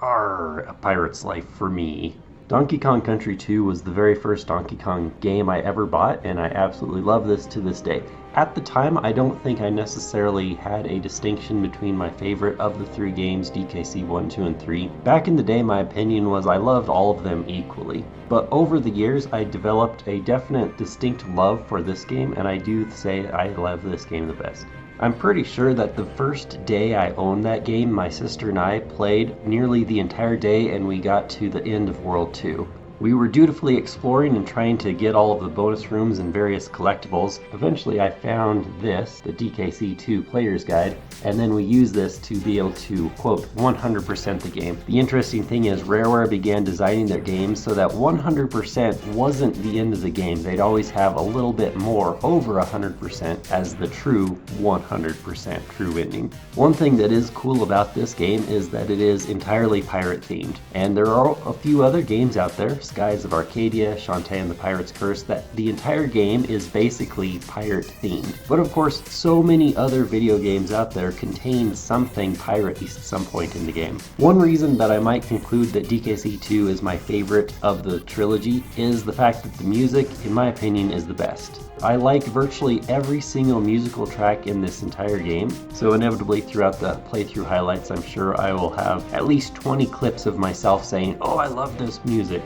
A pirate's life for me. Donkey Kong Country 2 was the very first Donkey Kong game I ever bought, and I absolutely love this to this day. At the time, I don't think I necessarily had a distinction between my favorite of the three games, DKC 1, 2, and 3. Back in the day, my opinion was I loved all of them equally. But over the years, I developed a definite, distinct love for this game, and I do say I love this game the best. I'm pretty sure that the first day I owned that game, my sister and I played nearly the entire day and we got to the end of World 2. We were dutifully exploring and trying to get all of the bonus rooms and various collectibles. Eventually I found this, the DKC2 Player's Guide, and then we used this to be able to, quote, 100% the game. The interesting thing is Rareware began designing their games so that 100% wasn't the end of the game. They'd always have a little bit more over 100% as the true 100% true ending. One thing that is cool about this game is that it is entirely pirate themed, and there are a few other games out there, Skies of Arcadia, Shantae and the Pirate's Curse, that the entire game is basically pirate themed. But of course, so many other video games out there contain something pirate at some point in the game. One reason that I might conclude that DKC2 is my favorite of the trilogy is the fact that the music, in my opinion, is the best. I like virtually every single musical track in this entire game, so inevitably throughout the playthrough highlights I'm sure I will have at least 20 clips of myself saying, "Oh, I love this music."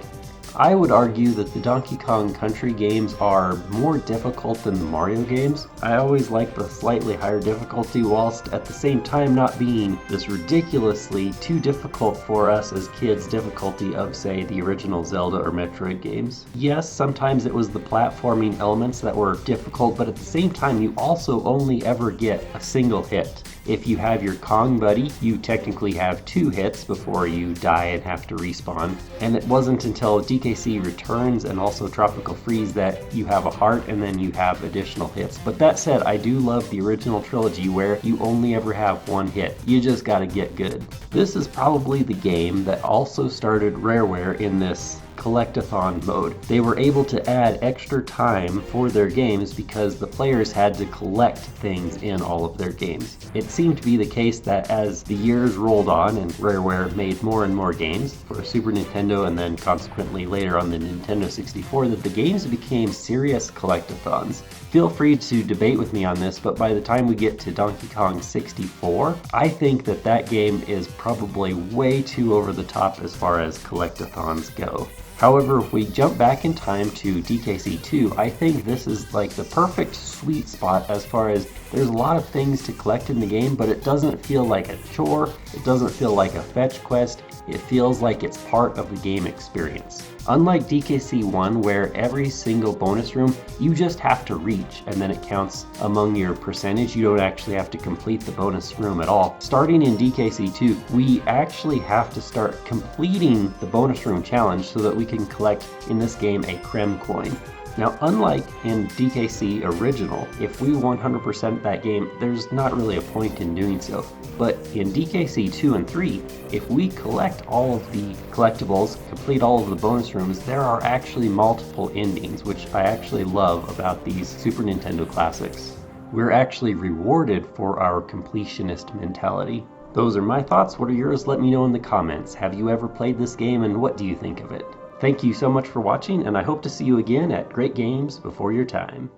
I would argue that the Donkey Kong Country games are more difficult than the Mario games. I always like the slightly higher difficulty whilst at the same time not being this ridiculously too difficult for us as kids difficulty of, say, the original Zelda or Metroid games. Yes, sometimes it was the platforming elements that were difficult, but at the same time you also only ever get a single hit. If you have your Kong buddy, you technically have 2 hits before you die and have to respawn. And it wasn't until DKC Returns and also Tropical Freeze that you have a heart and then you have additional hits. But that said, I do love the original trilogy where you only ever have 1 hit. You just gotta get good. This is probably the game that also started Rareware in this collectathon mode. They were able to add extra time for their games because the players had to collect things in all of their games. It seemed to be the case that as the years rolled on and Rareware made more and more games for Super Nintendo and then consequently later on the Nintendo 64, that the games became serious collectathons. Feel free to debate with me on this, but by the time we get to Donkey Kong 64, I think that that game is probably way too over the top as far as collectathons go. However, if we jump back in time to DKC2, I think this is like the perfect sweet spot as far as there's a lot of things to collect in the game, but it doesn't feel like a chore, it doesn't feel like a fetch quest, it feels like it's part of the game experience. Unlike DKC1, where every single bonus room you just have to reach and then it counts among your percentage, you don't actually have to complete the bonus room at all. Starting in DKC2, we actually have to start completing the bonus room challenge so that we can collect in this game a Creme coin. Now, unlike in DKC Original, if we 100% that game, there's not really a point in doing so. But in DKC 2 and 3, if we collect all of the collectibles, complete all of the bonus rooms, there are actually multiple endings, which I actually love about these Super Nintendo classics. We're actually rewarded for our completionist mentality. Those are my thoughts. What are yours? Let me know in the comments. Have you ever played this game and what do you think of it? Thank you so much for watching, and I hope to see you again at Great Games Before Your Time.